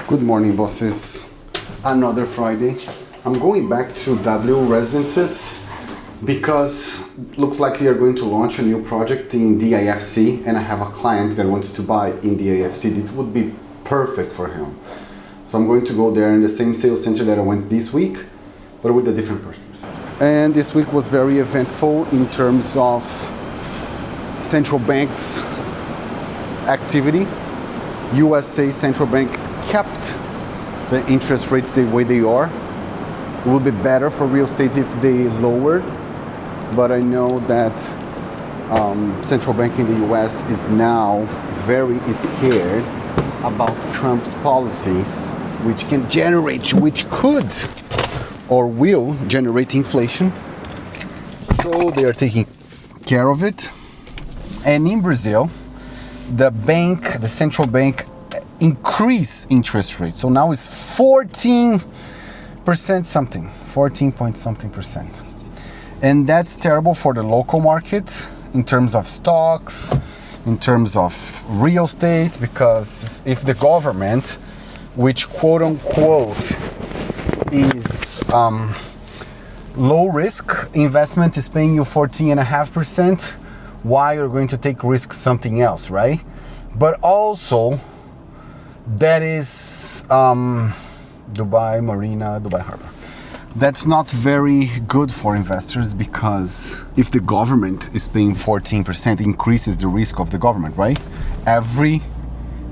Good morning, bosses. Another Friday. I'm going back to W Residences because looks like they are going to launch a new project in DIFC, and I have a client that wants to buy in DIFC. This would be perfect for him. So I'm going to go there in the same sales center that I went this week, but with a different person. And this week was very eventful in terms of central banks activity. USA Central Bank kept the interest rates the way they are. It would be better for real estate if they lowered, but I know that central bank in the US is now very scared about Trump's policies, which could or will generate inflation. So they are taking care of it. And in Brazil, the central bank increase interest rate. So now it's 14 point something percent. And that's terrible for the local market in terms of stocks, in terms of real estate, because if the government, which quote unquote is low risk investment, is paying you 14.5%, why you're going to take risk something else, right? But also that is Dubai Marina, Dubai Harbor. That's not very good for investors, because if the government is paying 14%, increases the risk of the government, right? Every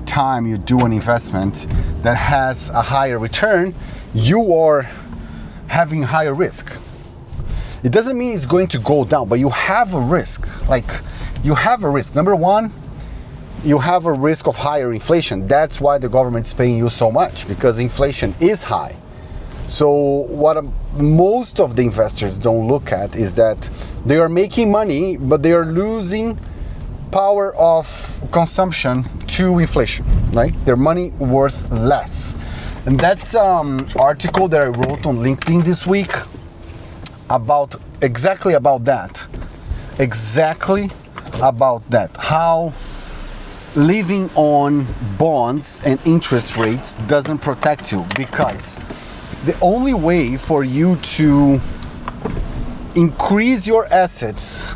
time you do an investment that has a higher return, you are having higher risk. It doesn't mean it's going to go down, but you have a risk. You have a risk. Number one, you have a risk of higher inflation. That's why the government's paying you so much, because inflation is high. So what most of the investors don't look at is that they are making money, but they are losing power of consumption to inflation, right? Their money worth less. And that's article that I wrote on LinkedIn this week exactly about that. How living on bonds and interest rates doesn't protect you, because the only way for you to increase your assets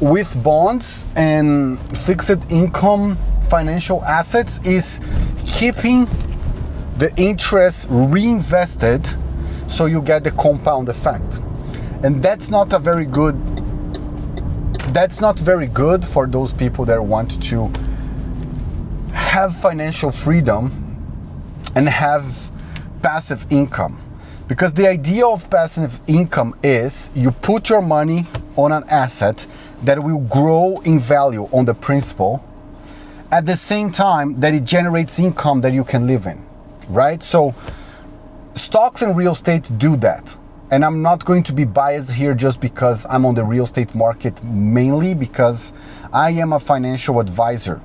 with bonds and fixed income financial assets is keeping the interest reinvested, so you get the compound effect. And that's not very good for those people that want to have financial freedom and have passive income. Because the idea of passive income is you put your money on an asset that will grow in value on the principal, at the same time that it generates income that you can live in, right? So stocks and real estate do that. And I'm not going to be biased here just because I'm on the real estate market, mainly because I am a financial advisor.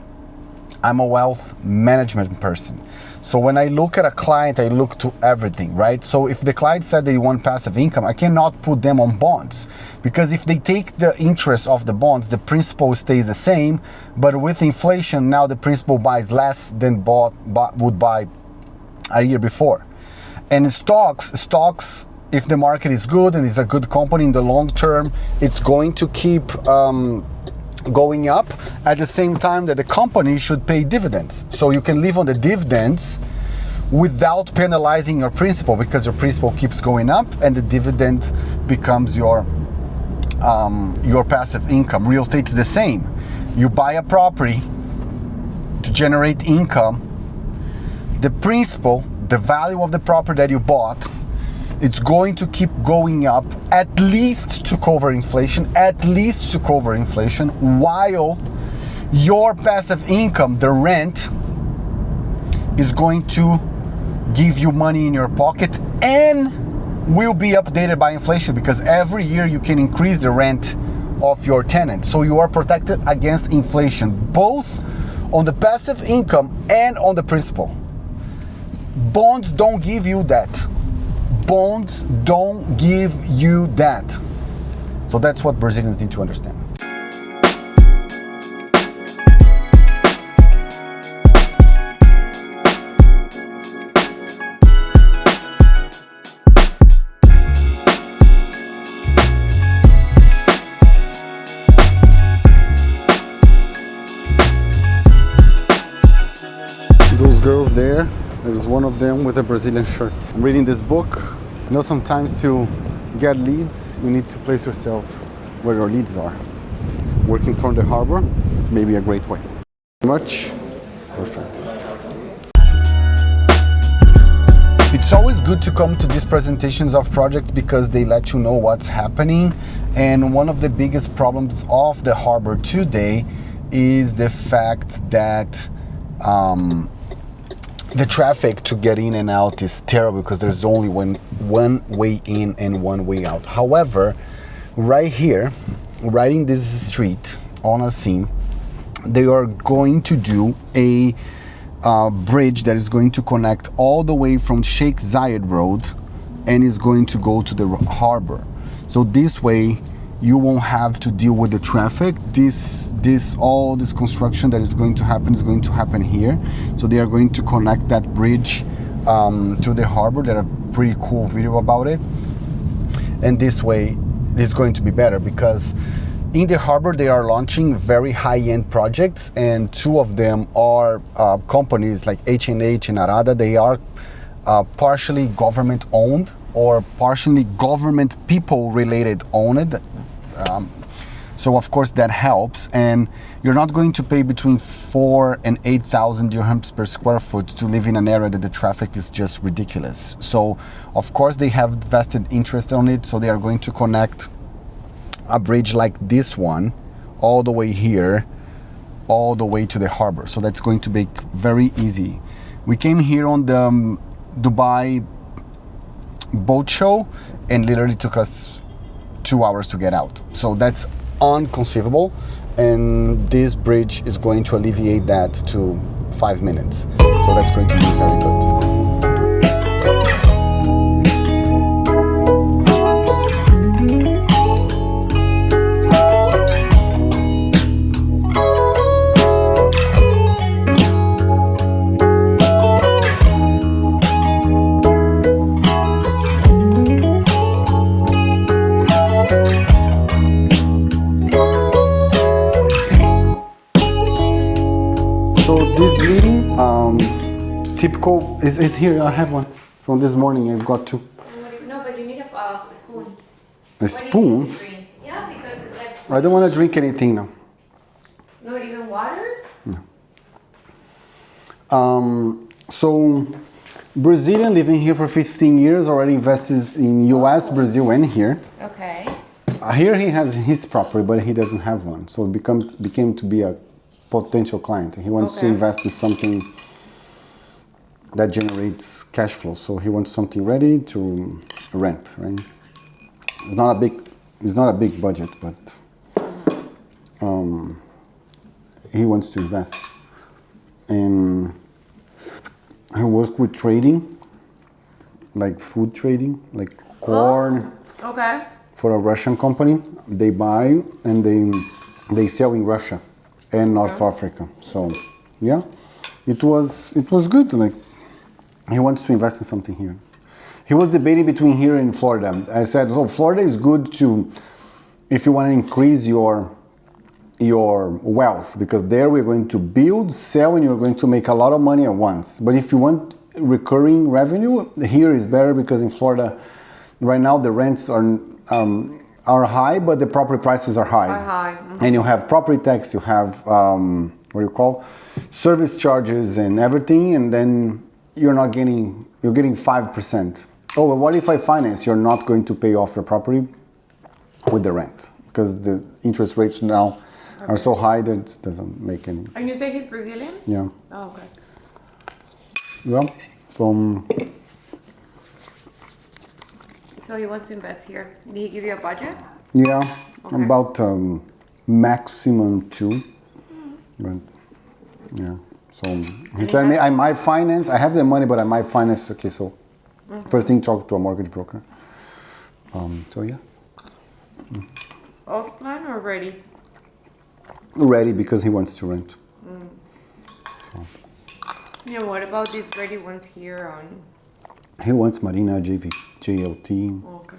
I'm a wealth management person. So when I look at a client, I look to everything, right? So if the client said they want passive income, I cannot put them on bonds, because if they take the interest of the bonds, the principal stays the same, but with inflation, now the principal buys less than would buy a year before. And stocks, if the market is good and it's a good company in the long term, it's going to keep going up at the same time that the company should pay dividends. So you can live on the dividends without penalizing your principal, because your principal keeps going up and the dividend becomes your passive income. Real estate is the same. You buy a property to generate income. The principal, the value of the property that you bought, it's going to keep going up at least to cover inflation, while your passive income, the rent, is going to give you money in your pocket and will be updated by inflation, because every year you can increase the rent of your tenant. So you are protected against inflation, both on the passive income and on the principal. Bonds don't give you that. So that's what Brazilians need to understand. Those girls there, there's one of them with a Brazilian shirt. I'm reading this book. You know, sometimes to get leads, you need to place yourself where your leads are. Working from the harbor may be a great way. Much. Perfect. It's always good to come to these presentations of projects because they let you know what's happening. And one of the biggest problems of the harbor today is the fact that the traffic to get in and out is terrible because there's only one way in and one way out. However, right here, right in this street, on a scene, they are going to do a bridge that is going to connect all the way from Sheikh Zayed Road and is going to go to the harbor. So this way, you won't have to deal with the traffic. All this construction that is going to happen here. So they are going to connect that bridge to the harbor. There are pretty cool video about it. And this way, this is going to be better because in the harbor, they are launching very high-end projects, and two of them are companies like H&H and Arada. They are partially government-owned or partially government people-related owned. So of course that helps, and you're not going to pay between 4,000 and 8,000 dirhams per square foot to live in an area that the traffic is just ridiculous. So of course they have vested interest on it, so they are going to connect a bridge like this one all the way here, all the way to the harbor. So that's going to be very easy. We came here on the Dubai boat show and literally took us 2 hours to get out. So that's unconceivable, and this bridge is going to alleviate that to 5 minutes. So that's going to be very good. So this meeting, typical, is here. I have one from this morning. I've got two. No, but you need a spoon. A spoon? Yeah, because it's like... I don't want to drink anything now. Not even water? No. So Brazilian living here for 15 years, already invested in US, Brazil, and here. Okay. Here he has his property, but he doesn't have one. So it became to be a potential client. He wants to invest in something that generates cash flow. So he wants something ready to rent, right? It's not a big budget, but he wants to invest. And he works with trading, like food trading, like corn. Okay. For a Russian company. They buy and they sell in Russia and North Africa. So yeah, it was good. Like, he wants to invest in something here. He was debating between here and Florida. I said, so Florida is good to, if you want to increase your wealth, because there we're going to build, sell, and you're going to make a lot of money at once. But if you want recurring revenue, here is better, because in Florida right now the rents are high, but the property prices are high. Mm-hmm. And you have property tax, you have service charges and everything, and then you're getting 5%. Oh, but what if I finance? You're not going to pay off your property with the rent, because the interest rates now are so high that it doesn't make any. And you say he's Brazilian? Yeah. Oh, okay. Well, so he wants to invest here. Did he give you a budget? Yeah, okay. About maximum 2. But yeah, so he said me, I might finance. I have the money, but I might finance. Okay, so first thing, talk to a mortgage broker. So yeah. Off plan or ready? Ready, because he wants to rent. So. Yeah. What about these ready ones here on? He wants Marina, JLT. Oh, okay.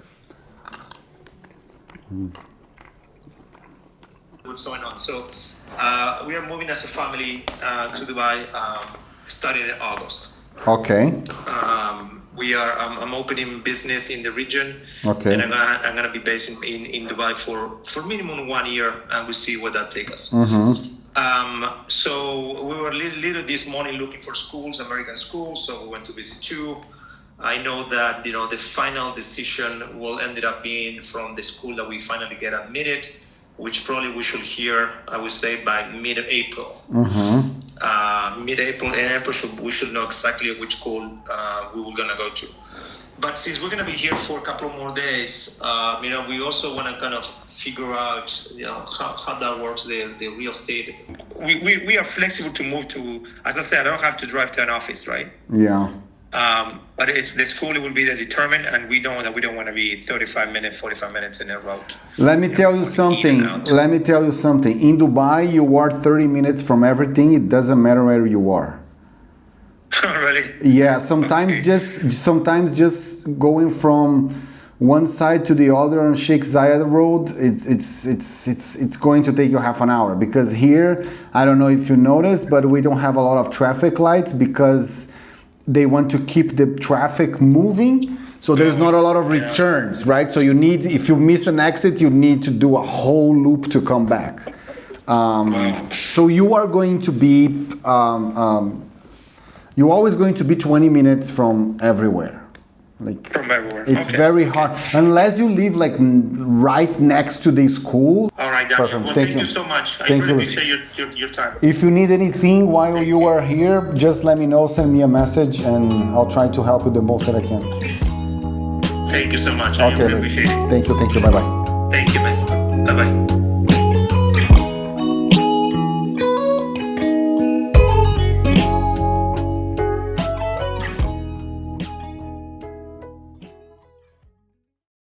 What's going on? So we are moving as a family to Dubai starting in August. Okay. I'm opening business in the region. Okay. And I'm gonna be based in Dubai for minimum 1 year, and we'll see where that takes us. So we were little this morning looking for schools, American schools. So we went to visit 2. I know that the final decision will end up being from the school that we finally get admitted, which probably we should hear, I would say, by mid-April. Mid-April and April, we should know exactly which school we were gonna go to. But since we're gonna be here for a couple more days, we also want to kind of figure out, how that works. The real estate. We are flexible to move to. As I said, I don't have to drive to an office, right? Yeah. But it's the school will be determined, and we don't want to be 35 minutes, 45 minutes in a road. Let me tell you something. In Dubai, you are 30 minutes from everything. It doesn't matter where you are. Really? Yeah. Sometimes just going from one side to the other on Sheikh Zayed Road, it's going to take you half an hour, because here, I don't know if you noticed, but we don't have a lot of traffic lights because they want to keep the traffic moving. So there's not a lot of returns, right? So if you miss an exit, you need to do a whole loop to come back. So you are going to be, you're always going to be 20 minutes from everywhere. From everywhere. It's very hard unless you live right next to the school. All right, Daniel. Perfect. Well, thank you so much. I Thank really you. appreciate your time. If you need anything while you are here, just let me know, send me a message, and I'll try to help you the most that I can. Thank you so much. Okay, I appreciate it. Thank you. Bye-bye. Thank you, man. Bye-bye.